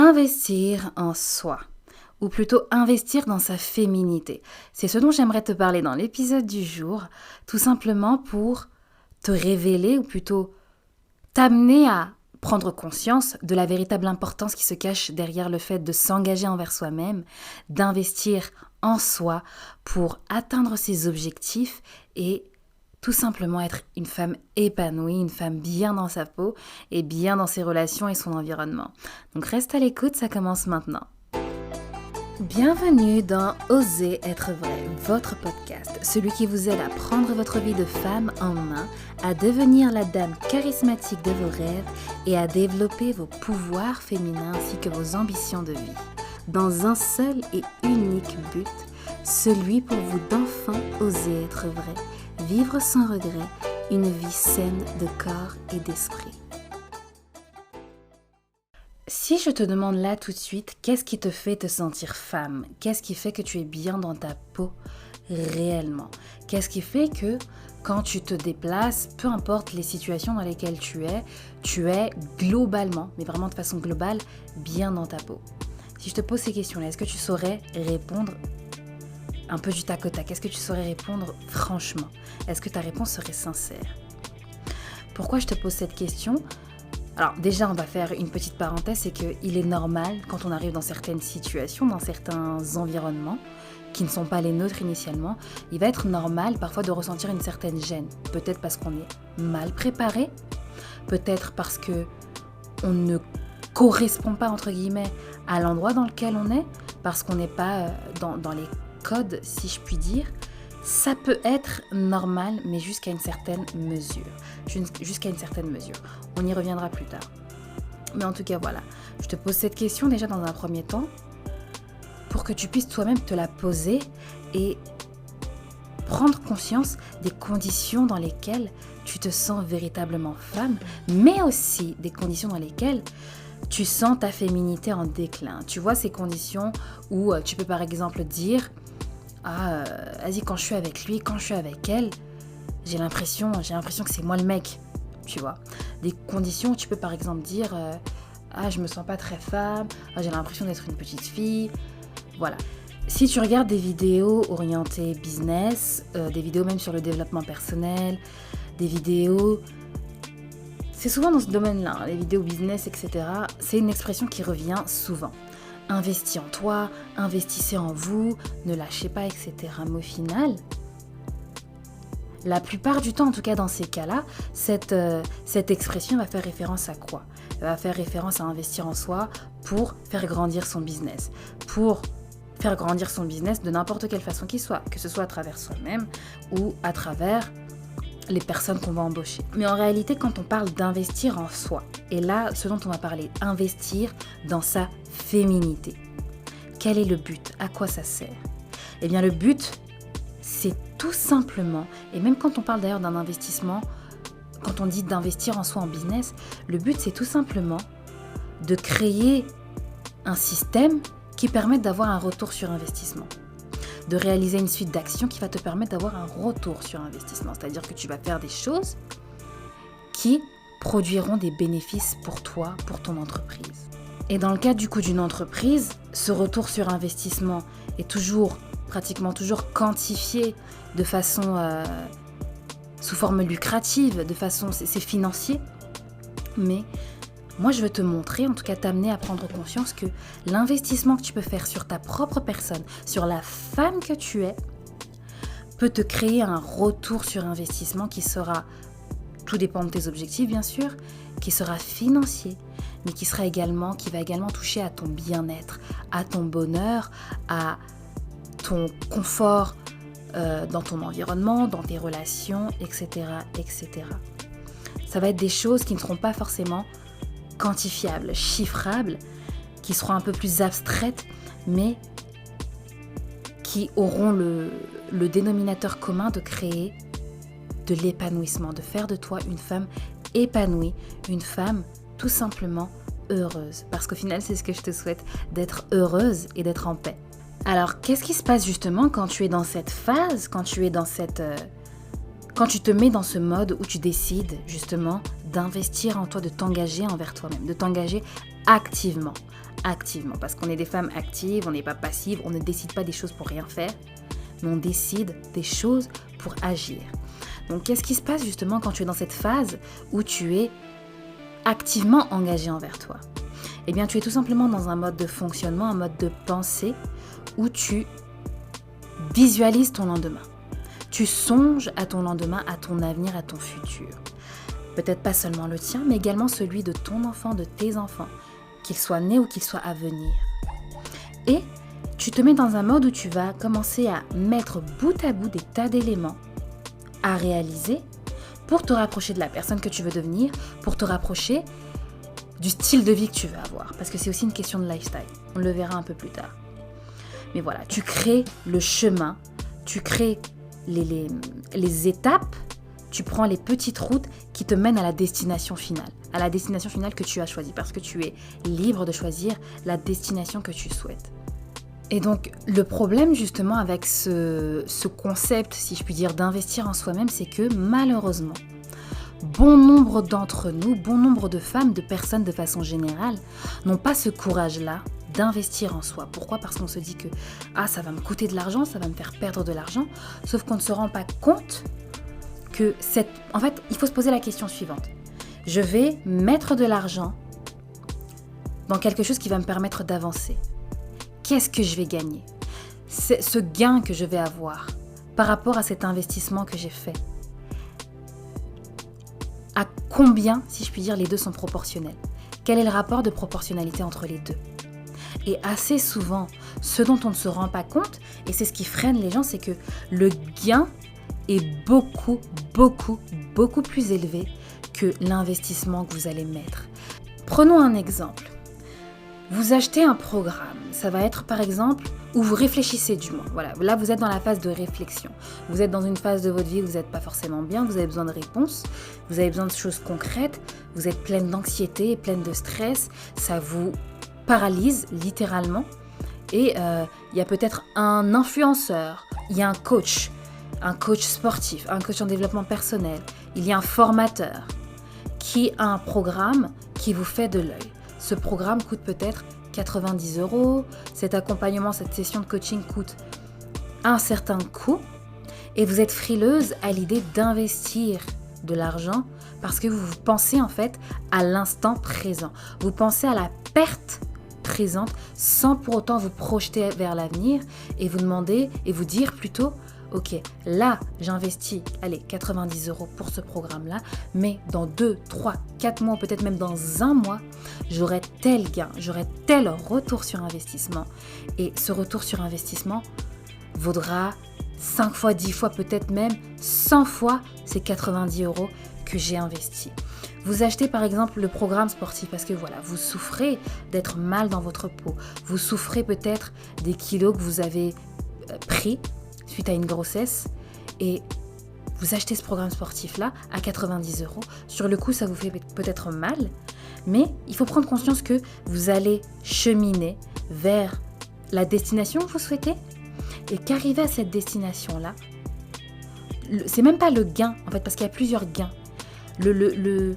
Investir en soi, ou plutôt investir dans sa féminité. C'est ce dont j'aimerais te parler dans l'épisode du jour, tout simplement pour te révéler, ou plutôt t'amener à prendre conscience de la véritable importance qui se cache derrière le fait de s'engager envers soi-même, d'investir en soi pour atteindre ses objectifs et tout simplement être une femme épanouie, une femme bien dans sa peau et bien dans ses relations et son environnement. Donc reste à l'écoute, ça commence maintenant. Bienvenue dans Oser être vrai, votre podcast, celui qui vous aide à prendre votre vie de femme en main, à devenir la dame charismatique de vos rêves et à développer vos pouvoirs féminins ainsi que vos ambitions de vie, dans un seul et unique but, celui pour vous d'enfin oser être vrai, vivre sans regret, une vie saine de corps et d'esprit. Si je te demande là tout de suite, qu'est-ce qui te fait te sentir femme? Qu'est-ce qui fait que tu es bien dans ta peau réellement? Qu'est-ce qui fait que quand tu te déplaces, peu importe les situations dans lesquelles tu es globalement, mais vraiment de façon globale, bien dans ta peau? Si je te pose ces questions-là, est-ce que tu saurais répondre un peu du tac au tac? Est-ce que tu saurais répondre franchement? Est-ce que ta réponse serait sincère? Pourquoi je te pose cette question? Alors déjà, on va faire une petite parenthèse, c'est qu'il est normal quand on arrive dans certaines situations, dans certains environnements qui ne sont pas les nôtres initialement, il va être normal parfois de ressentir une certaine gêne. Peut-être parce qu'on est mal préparé, peut-être parce qu'on ne correspond pas entre guillemets à l'endroit dans lequel on est, parce qu'on n'est pas dans les codes, si je puis dire. Ça peut être normal, mais jusqu'à une certaine mesure. Jusqu'à une certaine mesure. On y reviendra plus tard. Mais en tout cas, voilà. Je te pose cette question déjà dans un premier temps pour que tu puisses toi-même te la poser et prendre conscience des conditions dans lesquelles tu te sens véritablement femme, mais aussi des conditions dans lesquelles tu sens ta féminité en déclin. Tu vois, ces conditions où tu peux par exemple dire vas-y, quand je suis avec lui, quand je suis avec elle, j'ai l'impression que c'est moi le mec, tu vois. Des conditions où tu peux par exemple dire je me sens pas très femme, j'ai l'impression d'être une petite fille, voilà. Si tu regardes des vidéos orientées business, des vidéos même sur le développement personnel, des vidéos, c'est souvent dans ce domaine-là, les vidéos business, etc., c'est une expression qui revient souvent. Investis en toi, investissez en vous, ne lâchez pas, etc. Mais au final, la plupart du temps, en tout cas dans ces cas-là, cette expression va faire référence à quoi? Elle va faire référence à investir en soi pour faire grandir son business. Pour faire grandir son business de n'importe quelle façon qu'il soit, que ce soit à travers soi-même ou à travers les personnes qu'on va embaucher. Mais en réalité, quand on parle d'investir en soi, et là, ce dont on va parler, investir dans sa féminité. Quel est le but? À quoi ça sert? Eh bien, le but, c'est tout simplement, et même quand on parle d'ailleurs d'un investissement, quand on dit d'investir en soi en business, le but, c'est tout simplement de créer un système qui permette d'avoir un retour sur investissement. De réaliser une suite d'actions qui va te permettre d'avoir un retour sur investissement. C'est-à-dire que tu vas faire des choses qui produiront des bénéfices pour toi, pour ton entreprise. Et dans le cas du coup d'une entreprise, ce retour sur investissement est pratiquement toujours quantifié de façon sous forme lucrative, de façon c'est financier. Mais moi, je veux te montrer, en tout cas t'amener à prendre conscience que l'investissement que tu peux faire sur ta propre personne, sur la femme que tu es, peut te créer un retour sur investissement qui sera, tout dépend de tes objectifs bien sûr, qui sera financier, mais qui va également toucher à ton bien-être, à ton bonheur, à ton confort dans ton environnement, dans tes relations, etc., etc. Ça va être des choses qui ne seront pas forcément quantifiables, chiffrables, qui seront un peu plus abstraites, mais qui auront le dénominateur commun de créer de l'épanouissement, de faire de toi une femme épanouie, une femme tout simplement heureuse. Parce qu'au final, c'est ce que je te souhaite, d'être heureuse et d'être en paix. Alors, qu'est-ce qui se passe justement quand tu es dans cette phase, quand tu te mets dans ce mode où tu décides justement d'investir en toi, de t'engager envers toi-même, de t'engager activement. activement. Parce qu'on est des femmes actives, on n'est pas passives, on ne décide pas des choses pour rien faire, mais on décide des choses pour agir. Donc qu'est-ce qui se passe justement quand tu es dans cette phase où tu es activement engagé envers toi? Eh bien, tu es tout simplement dans un mode de fonctionnement, un mode de pensée où tu visualises ton lendemain. Tu songes à ton lendemain, à ton avenir, à ton futur. Peut-être pas seulement le tien, mais également celui de ton enfant, de tes enfants, qu'ils soient nés ou qu'ils soient à venir. Et tu te mets dans un mode où tu vas commencer à mettre bout à bout des tas d'éléments à réaliser pour te rapprocher de la personne que tu veux devenir, pour te rapprocher du style de vie que tu veux avoir. Parce que c'est aussi une question de lifestyle. On le verra un peu plus tard. Mais voilà, tu crées le chemin, tu crées les étapes, tu prends les petites routes qui te mènent à la destination finale que tu as choisie, parce que tu es libre de choisir la destination que tu souhaites. Et donc, le problème justement avec ce concept, si je puis dire, d'investir en soi-même, c'est que malheureusement, bon nombre d'entre nous, bon nombre de femmes, de personnes de façon générale, n'ont pas ce courage-là d'investir en soi. Pourquoi ? Parce qu'on se dit que ça va me coûter de l'argent, ça va me faire perdre de l'argent, sauf qu'on ne se rend pas compte que en fait, il faut se poser la question suivante. Je vais mettre de l'argent dans quelque chose qui va me permettre d'avancer. Qu'est-ce que je vais gagner ? C'est ce gain que je vais avoir par rapport à cet investissement que j'ai fait. À combien, si je puis dire, les deux sont proportionnels ? Quel est le rapport de proportionnalité entre les deux ? Et assez souvent, ce dont on ne se rend pas compte, et c'est ce qui freine les gens, c'est que le gain est beaucoup, beaucoup, beaucoup plus élevé que l'investissement que vous allez mettre. Prenons un exemple. Vous achetez un programme, ça va être par exemple, où vous réfléchissez du moins. Voilà, là vous êtes dans la phase de réflexion. Vous êtes dans une phase de votre vie où vous n'êtes pas forcément bien, vous avez besoin de réponses, vous avez besoin de choses concrètes, vous êtes pleine d'anxiété, pleine de stress, ça vous paralyse littéralement. Et il y a peut-être un influenceur, il y a un coach sportif, un coach en développement personnel, il y a un formateur qui a un programme qui vous fait de l'œil. Ce programme coûte peut-être 90 €, cet accompagnement, cette session de coaching coûte un certain coût et vous êtes frileuse à l'idée d'investir de l'argent parce que vous pensez en fait à l'instant présent. Vous pensez à la perte présente sans pour autant vous projeter vers l'avenir et vous demander et vous dire plutôt ok, là j'investis 90 € pour ce programme-là, mais dans 2, 3, 4 mois, peut-être même dans un mois, j'aurai tel gain, j'aurai tel retour sur investissement. Et ce retour sur investissement vaudra 5 fois, 10 fois, peut-être même 100 fois ces 90 € que j'ai investis. Vous achetez par exemple le programme sportif parce que voilà, vous souffrez d'être mal dans votre peau. Vous souffrez peut-être des kilos que vous avez pris suite à une grossesse et vous achetez ce programme sportif-là à 90 €. Sur le coup, ça vous fait peut-être mal, mais il faut prendre conscience que vous allez cheminer vers la destination que vous souhaitez et qu'arriver à cette destination-là, c'est même pas le gain, en fait, parce qu'il y a plusieurs gains. Les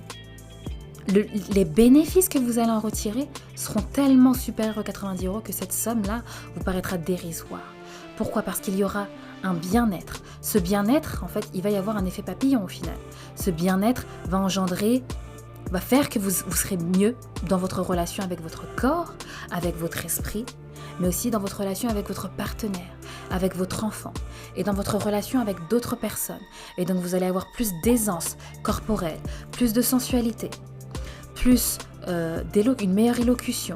bénéfices que vous allez en retirer seront tellement supérieurs aux 90 € que cette somme-là vous paraîtra dérisoire. Pourquoi ? Parce qu'il y aura un bien-être. Ce bien-être, en fait, il va y avoir un effet papillon au final. Ce bien-être va faire que vous serez mieux dans votre relation avec votre corps, avec votre esprit, mais aussi dans votre relation avec votre partenaire, avec votre enfant, et dans votre relation avec d'autres personnes. Et donc vous allez avoir plus d'aisance corporelle, plus de sensualité, plus une meilleure élocution.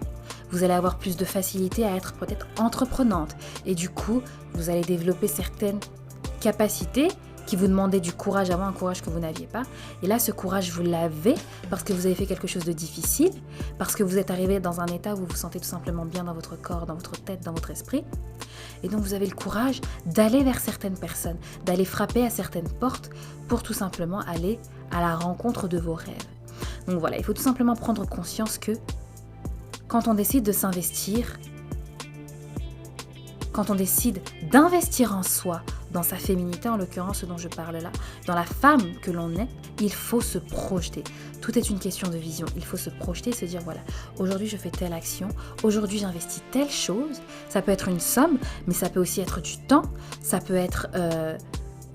Vous allez avoir plus de facilité à être peut-être entreprenante. Et du coup, vous allez développer certaines capacités qui vous demandaient du courage avant, un courage que vous n'aviez pas. Et là, ce courage, vous l'avez parce que vous avez fait quelque chose de difficile, parce que vous êtes arrivé dans un état où vous vous sentez tout simplement bien dans votre corps, dans votre tête, dans votre esprit. Et donc, vous avez le courage d'aller vers certaines personnes, d'aller frapper à certaines portes pour tout simplement aller à la rencontre de vos rêves. Donc voilà, il faut tout simplement prendre conscience que quand on décide de s'investir, quand on décide d'investir en soi, dans sa féminité en l'occurrence, ce dont je parle là, dans la femme que l'on est, il faut se projeter. Tout est une question de vision. Il faut se projeter, se dire voilà, aujourd'hui je fais telle action, aujourd'hui j'investis telle chose. Ça peut être une somme, mais ça peut aussi être du temps, ça peut être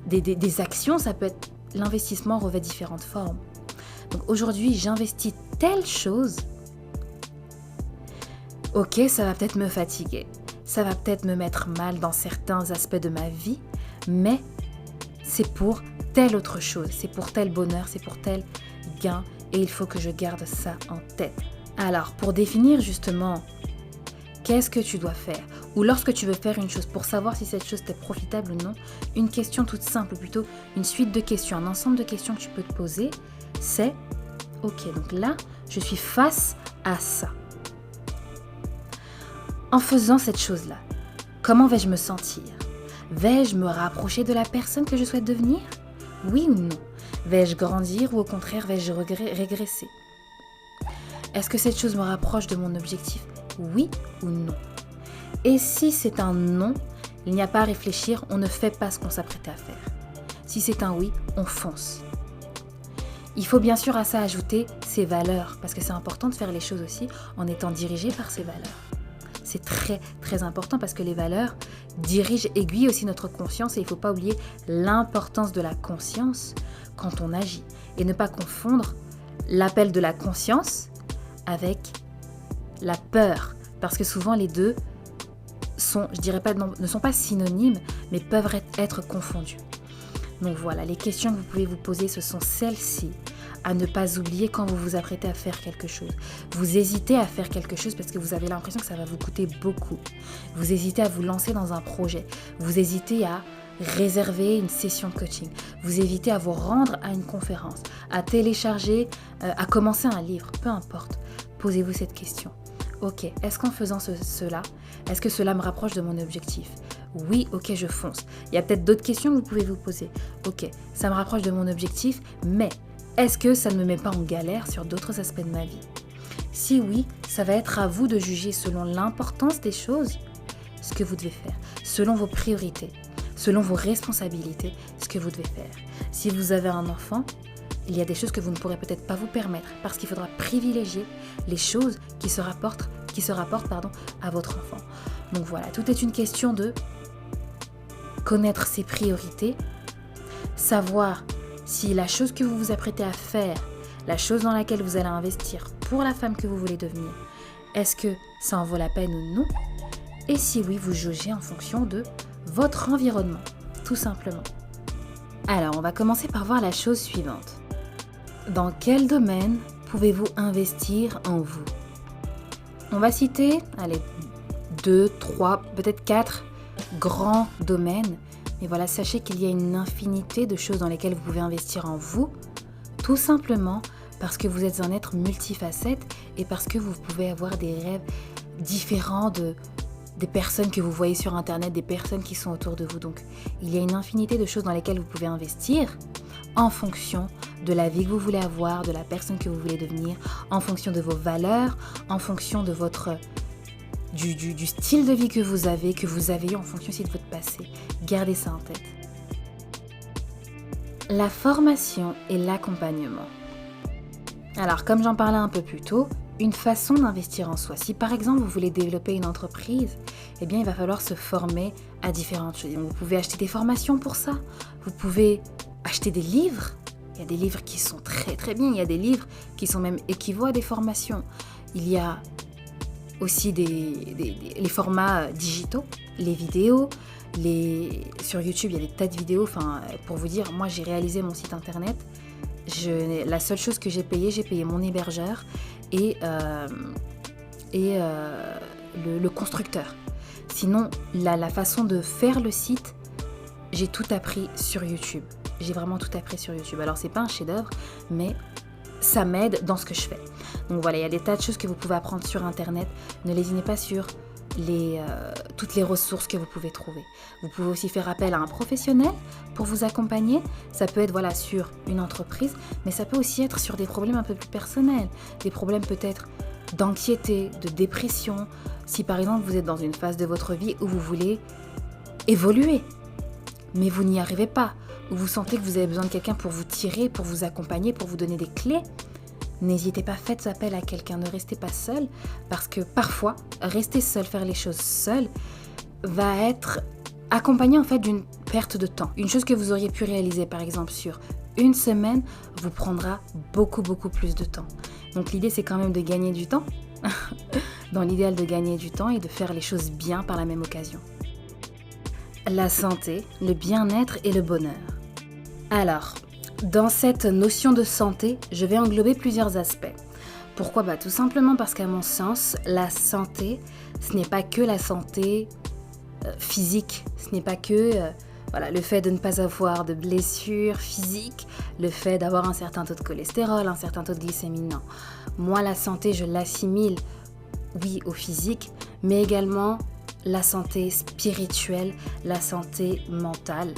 des actions, ça peut être... L'investissement revêt différentes formes. Donc aujourd'hui j'investis telle chose. Ok, ça va peut-être me fatiguer, ça va peut-être me mettre mal dans certains aspects de ma vie, mais c'est pour telle autre chose, c'est pour tel bonheur, c'est pour tel gain, et il faut que je garde ça en tête. Alors, pour définir justement qu'est-ce que tu dois faire, ou lorsque tu veux faire une chose, pour savoir si cette chose t'est profitable ou non, une question toute simple, ou plutôt une suite de questions, un ensemble de questions que tu peux te poser, c'est ok, donc là, je suis face à ça. En faisant cette chose-là, comment vais-je me sentir? Vais-je me rapprocher de la personne que je souhaite devenir? Oui ou non? Vais-je grandir ou au contraire vais-je régresser? Est-ce que cette chose me rapproche de mon objectif? Oui ou non? Et si c'est un non, il n'y a pas à réfléchir, on ne fait pas ce qu'on s'apprête à faire. Si c'est un oui, on fonce. Il faut bien sûr à ça ajouter ses valeurs, parce que c'est important de faire les choses aussi en étant dirigé par ses valeurs. C'est très très important parce que les valeurs dirigent, aiguillent aussi notre conscience et il ne faut pas oublier l'importance de la conscience quand on agit et ne pas confondre l'appel de la conscience avec la peur parce que souvent les deux sont, je dirais pas, ne sont pas synonymes mais peuvent être confondus. Donc voilà, les questions que vous pouvez vous poser ce sont celles-ci. À ne pas oublier quand vous vous apprêtez à faire quelque chose. Vous hésitez à faire quelque chose parce que vous avez l'impression que ça va vous coûter beaucoup. Vous hésitez à vous lancer dans un projet. Vous hésitez à réserver une session de coaching. Vous hésitez à vous rendre à une conférence, à télécharger, à commencer un livre, peu importe. Posez-vous cette question. Ok, est-ce qu'en faisant cela, est-ce que cela me rapproche de mon objectif? Oui, ok, je fonce. Il y a peut-être d'autres questions que vous pouvez vous poser. Ok, ça me rapproche de mon objectif, mais est-ce que ça ne me met pas en galère sur d'autres aspects de ma vie? Si oui, ça va être à vous de juger selon l'importance des choses ce que vous devez faire, selon vos priorités, selon vos responsabilités, ce que vous devez faire. Si vous avez un enfant, il y a des choses que vous ne pourrez peut-être pas vous permettre parce qu'il faudra privilégier les choses qui se rapportent à votre enfant. Donc voilà, tout est une question de connaître ses priorités, savoir si la chose que vous vous apprêtez à faire, la chose dans laquelle vous allez investir pour la femme que vous voulez devenir, est-ce que ça en vaut la peine ou non? Et si oui, vous jaugez en fonction de votre environnement, tout simplement. Alors, on va commencer par voir la chose suivante. Dans quel domaine pouvez-vous investir en vous? On va citer, 2, 3, peut-être 4 grands domaines. Mais voilà, sachez qu'il y a une infinité de choses dans lesquelles vous pouvez investir en vous, tout simplement parce que vous êtes un être multifacette et parce que vous pouvez avoir des rêves différents des personnes que vous voyez sur Internet, des personnes qui sont autour de vous. Donc, il y a une infinité de choses dans lesquelles vous pouvez investir en fonction de la vie que vous voulez avoir, de la personne que vous voulez devenir, en fonction de vos valeurs, en fonction de votre... Du style de vie que vous avez en fonction aussi de votre passé. Gardez ça en tête. La formation et l'accompagnement. Alors, comme j'en parlais un peu plus tôt, une façon d'investir en soi. Si par exemple vous voulez développer une entreprise, eh bien il va falloir se former à différentes choses. Vous pouvez acheter des formations pour ça. Vous pouvez acheter des livres. Il y a des livres qui sont très très bien. Il y a des livres qui sont même équivalents à des formations. Il y a aussi les formats digitaux, les vidéos, sur YouTube, il y a des tas de vidéos. Enfin, pour vous dire, moi, j'ai réalisé mon site internet. La seule chose que j'ai payé mon hébergeur et le constructeur. Sinon, la façon de faire le site, j'ai tout appris sur YouTube. J'ai vraiment tout appris sur YouTube. Alors, c'est pas un chef-d'œuvre, mais ça m'aide dans ce que je fais. Donc voilà, il y a des tas de choses que vous pouvez apprendre sur Internet. Ne lésinez pas sur toutes les ressources que vous pouvez trouver. Vous pouvez aussi faire appel à un professionnel pour vous accompagner. Ça peut être sur une entreprise, mais ça peut aussi être sur des problèmes un peu plus personnels. Des problèmes peut-être d'anxiété, de dépression. Si par exemple vous êtes dans une phase de votre vie où vous voulez évoluer, mais vous n'y arrivez pas. où vous sentez que vous avez besoin de quelqu'un pour vous tirer, pour vous accompagner, pour vous donner des clés, n'hésitez pas, faites appel à quelqu'un, ne restez pas seul, parce que parfois, rester seul, faire les choses seul, va être accompagné en fait d'une perte de temps. Une chose que vous auriez pu réaliser par exemple sur une semaine, vous prendra beaucoup plus de temps. Donc l'idée c'est quand même de gagner du temps, dans l'idéal de gagner du temps et de faire les choses bien par la même occasion. La santé, le bien-être et le bonheur. Alors, dans cette notion de santé, je vais englober plusieurs aspects. Pourquoi ? Tout simplement parce qu'à mon sens, la santé, ce n'est pas que la santé physique, ce n'est pas que le fait de ne pas avoir de blessures physiques, le fait d'avoir un certain taux de cholestérol, un certain taux de glycémie, non. Moi, la santé, je l'assimile, oui, au physique, mais également la santé spirituelle, la santé mentale,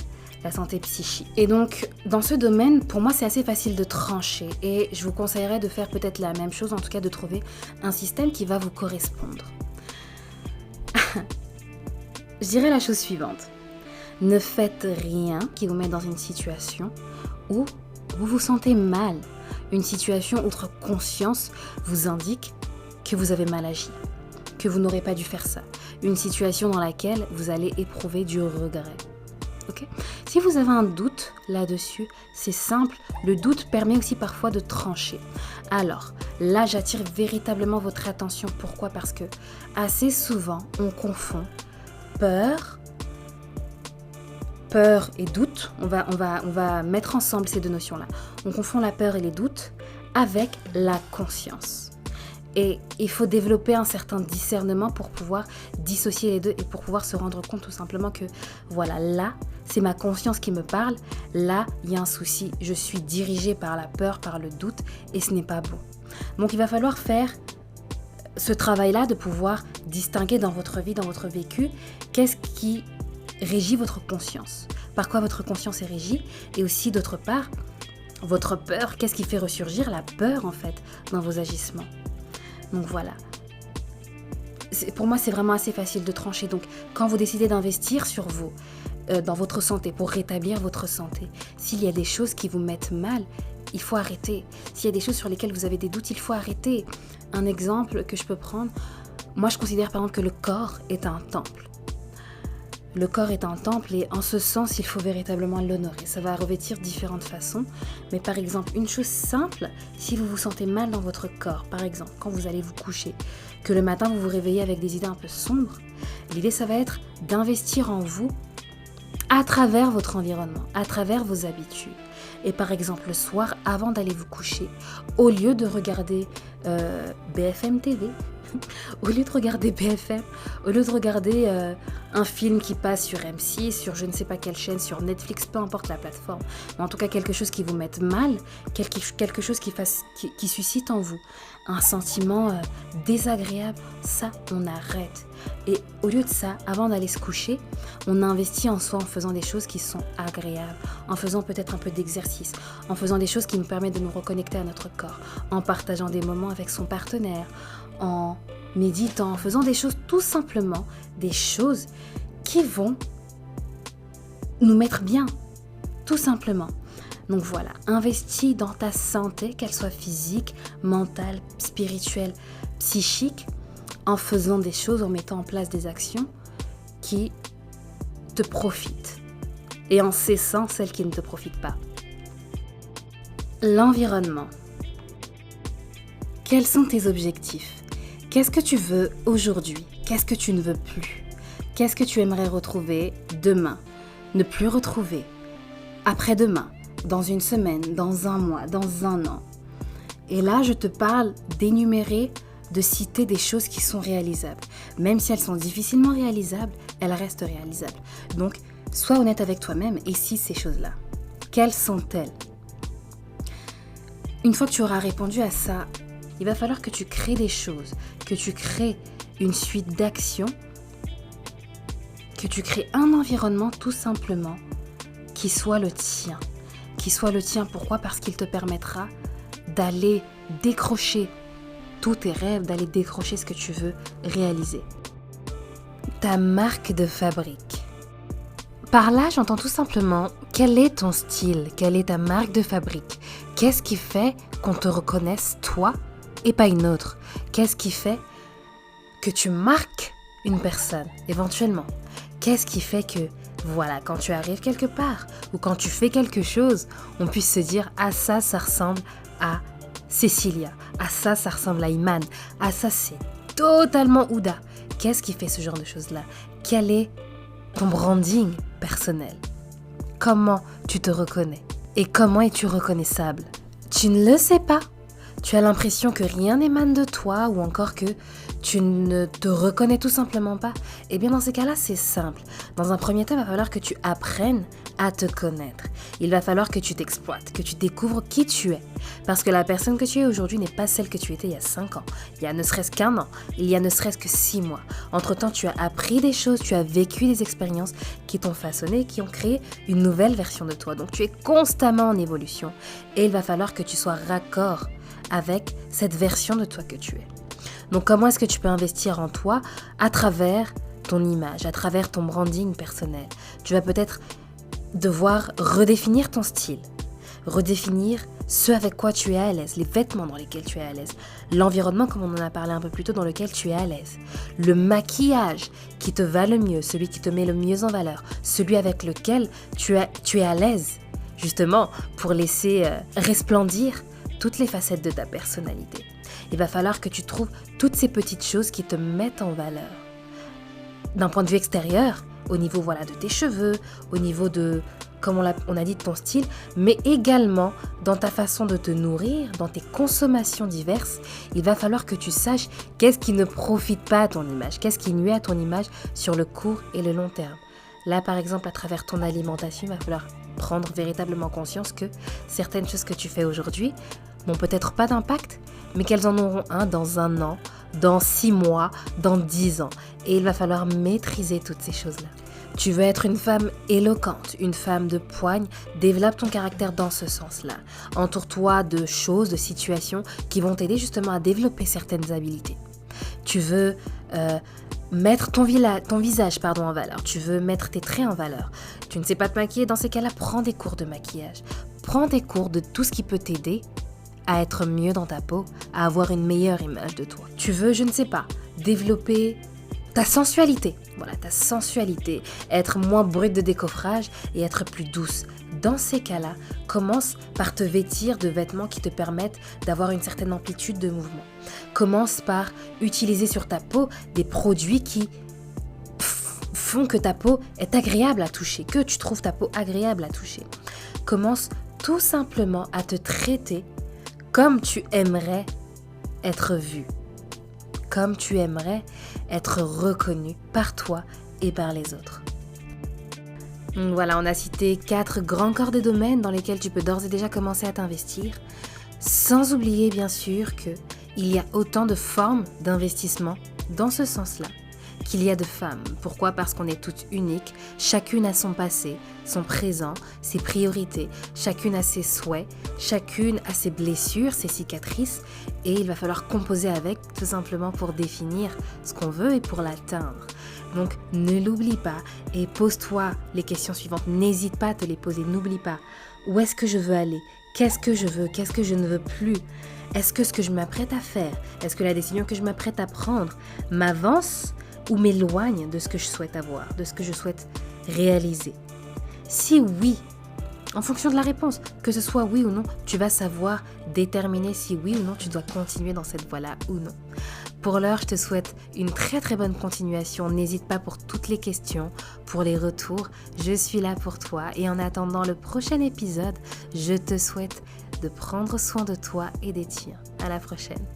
la santé psychique. Et donc, dans ce domaine, pour moi, c'est assez facile de trancher et je vous conseillerais de faire peut-être la même chose, en tout cas de trouver un système qui va vous correspondre. Je dirais la chose suivante. Ne faites rien qui vous mette dans une situation où vous vous sentez mal. Une situation où votre conscience vous indique que vous avez mal agi, que vous n'aurez pas dû faire ça. Une situation dans laquelle vous allez éprouver du regret. Okay ? Si vous avez un doute là-dessus, c'est simple. Le doute permet aussi parfois de trancher. Alors, là, j'attire véritablement votre attention. Pourquoi ? Parce que assez souvent, on confond peur et doute. On va mettre ensemble ces deux notions-là. On confond la peur et les doutes avec la conscience. Et il faut développer un certain discernement pour pouvoir dissocier les deux et pour pouvoir se rendre compte tout simplement que voilà, là, c'est ma conscience qui me parle. Là, il y a un souci. Je suis dirigée par la peur, par le doute et ce n'est pas bon. Donc, il va falloir faire ce travail-là de pouvoir distinguer dans votre vie, dans votre vécu, qu'est-ce qui régit votre conscience, par quoi votre conscience est régie, et aussi d'autre part, votre peur, qu'est-ce qui fait ressurgir la peur en fait dans vos agissements. Donc voilà. Pour moi, c'est vraiment assez facile de trancher. Donc quand vous décidez d'investir sur vous, dans votre santé, pour rétablir votre santé, s'il y a des choses qui vous mettent mal, il faut arrêter. S'il y a des choses sur lesquelles vous avez des doutes, il faut arrêter. Un exemple que je peux prendre, moi je considère par exemple que le corps est un temple. Le corps est un temple et en ce sens, il faut véritablement l'honorer. Ça va revêtir différentes façons. Mais par exemple, une chose simple, si vous vous sentez mal dans votre corps, par exemple, quand vous allez vous coucher, que le matin vous vous réveillez avec des idées un peu sombres, l'idée ça va être d'investir en vous à travers votre environnement, à travers vos habitudes. Et par exemple, le soir, avant d'aller vous coucher, au lieu de regarder BFM TV, au lieu de regarder BFM, au lieu de regarder un film qui passe sur M6, sur je ne sais pas quelle chaîne, sur Netflix, peu importe la plateforme, mais en tout cas quelque chose qui vous mette mal, quelque chose qui suscite en vous un sentiment désagréable, ça on arrête. Et au lieu de ça, avant d'aller se coucher, on investit en soi en faisant des choses qui sont agréables, en faisant peut-être un peu d'exercice, en faisant des choses qui nous permettent de nous reconnecter à notre corps, en partageant des moments avec son partenaire, en méditant, en faisant des choses, tout simplement des choses qui vont nous mettre bien, tout simplement. Donc voilà, investis dans ta santé, qu'elle soit physique, mentale, spirituelle, psychique, en faisant des choses, en mettant en place des actions qui te profitent et en cessant celles qui ne te profitent pas. L'environnement. Quels sont tes objectifs ? Qu'est-ce que tu veux aujourd'hui ? Qu'est-ce que tu ne veux plus ? Qu'est-ce que tu aimerais retrouver demain ? Ne plus retrouver après-demain, dans une semaine, dans un mois, dans un an. Et là, je te parle d'énumérer, de citer des choses qui sont réalisables. Même si elles sont difficilement réalisables, elles restent réalisables. Donc, sois honnête avec toi-même et cite ces choses-là. Quelles sont-elles ? Une fois que tu auras répondu à ça, il va falloir que tu crées des choses, que tu crées une suite d'actions, que tu crées un environnement tout simplement qui soit le tien. Qui soit le tien, pourquoi ? Parce qu'il te permettra d'aller décrocher tous tes rêves, d'aller décrocher ce que tu veux réaliser. Ta marque de fabrique. Par là, j'entends tout simplement quel est ton style, quelle est ta marque de fabrique. Qu'est-ce qui fait qu'on te reconnaisse toi et pas une autre? Qu'est-ce qui fait que tu marques une personne éventuellement? Qu'est-ce qui fait que, voilà, quand tu arrives quelque part ou quand tu fais quelque chose, on puisse se dire « Ah ça ressemble à Cécilia, ah ça ressemble à Iman, ah ça c'est totalement Ouda ». Qu'est-ce qui fait ce genre de choses-là? Quel est ton branding personnel? Comment tu te reconnais? Et comment es-tu reconnaissable? Tu ne le sais pas. Tu as l'impression que rien n'émane de toi ou encore que tu ne te reconnais tout simplement pas. Eh bien dans ces cas-là, c'est simple. Dans un premier temps, il va falloir que tu apprennes à te connaître. Il va falloir que tu t'exploites, que tu découvres qui tu es. Parce que la personne que tu es aujourd'hui n'est pas celle que tu étais il y a 5 ans, il y a ne serait-ce qu'un an, il y a ne serait-ce que 6 mois. Entre-temps, tu as appris des choses, tu as vécu des expériences qui t'ont façonné, qui ont créé une nouvelle version de toi. Donc tu es constamment en évolution et il va falloir que tu sois raccord avec cette version de toi que tu es. Donc comment est-ce que tu peux investir en toi à travers ton image, à travers ton branding personnel? Tu vas peut-être devoir redéfinir ton style, redéfinir ce avec quoi tu es à l'aise, les vêtements dans lesquels tu es à l'aise, l'environnement comme on en a parlé un peu plus tôt dans lequel tu es à l'aise, le maquillage qui te va le mieux, celui qui te met le mieux en valeur, celui avec lequel tu es à l'aise, justement pour laisser resplendir toutes les facettes de ta personnalité. Il va falloir que tu trouves toutes ces petites choses qui te mettent en valeur. D'un point de vue extérieur, au niveau de tes cheveux, au niveau de, comme on a dit, de ton style, mais également dans ta façon de te nourrir, dans tes consommations diverses, il va falloir que tu saches qu'est-ce qui ne profite pas à ton image, qu'est-ce qui nuit à ton image sur le court et le long terme. Là, par exemple, à travers ton alimentation, il va falloir prendre véritablement conscience que certaines choses que tu fais aujourd'hui n'ont peut-être pas d'impact, mais qu'elles en auront un dans 1 an, dans 6 mois, dans 10 ans. Et il va falloir maîtriser toutes ces choses-là. Tu veux être une femme éloquente, une femme de poigne, développe ton caractère dans ce sens-là. Entoure-toi de choses, de situations qui vont t'aider justement à développer certaines habiletés. Tu veux mettre ton visage en valeur, tu veux mettre tes traits en valeur. Tu ne sais pas te maquiller, dans ces cas-là, prends des cours de maquillage. Prends des cours de tout ce qui peut t'aider à être mieux dans ta peau, à avoir une meilleure image de toi. Tu veux, je ne sais pas, développer ta sensualité. Voilà, ta sensualité, être moins brute de décoffrage et être plus douce. Dans ces cas-là, commence par te vêtir de vêtements qui te permettent d'avoir une certaine amplitude de mouvement. Commence par utiliser sur ta peau des produits qui font que ta peau est agréable à toucher, que tu trouves ta peau agréable à toucher. Commence tout simplement à te traiter comme tu aimerais être vu, comme tu aimerais être reconnu par toi et par les autres. Voilà, on a cité 4 grands corps de domaines dans lesquels tu peux d'ores et déjà commencer à t'investir, sans oublier bien sûr qu'il y a autant de formes d'investissement dans ce sens-là qu'il y a de femmes. Pourquoi? Parce qu'on est toutes uniques, chacune a son passé, son présent, ses priorités, chacune a ses souhaits, chacune a ses blessures, ses cicatrices, et il va falloir composer avec tout simplement pour définir ce qu'on veut et pour l'atteindre. Donc ne l'oublie pas et pose-toi les questions suivantes, n'hésite pas à te les poser, n'oublie pas où est-ce que je veux aller, qu'est-ce que je veux, qu'est-ce que je ne veux plus, est-ce que ce que je m'apprête à faire, est-ce que la décision que je m'apprête à prendre m'avance ou m'éloigne de ce que je souhaite avoir, de ce que je souhaite réaliser. Si oui, en fonction de la réponse, que ce soit oui ou non, tu vas savoir déterminer si oui ou non tu dois continuer dans cette voie-là ou non. Pour l'heure, je te souhaite une très très bonne continuation. N'hésite pas pour toutes les questions, pour les retours. Je suis là pour toi et en attendant le prochain épisode, je te souhaite de prendre soin de toi et des tiens. À la prochaine.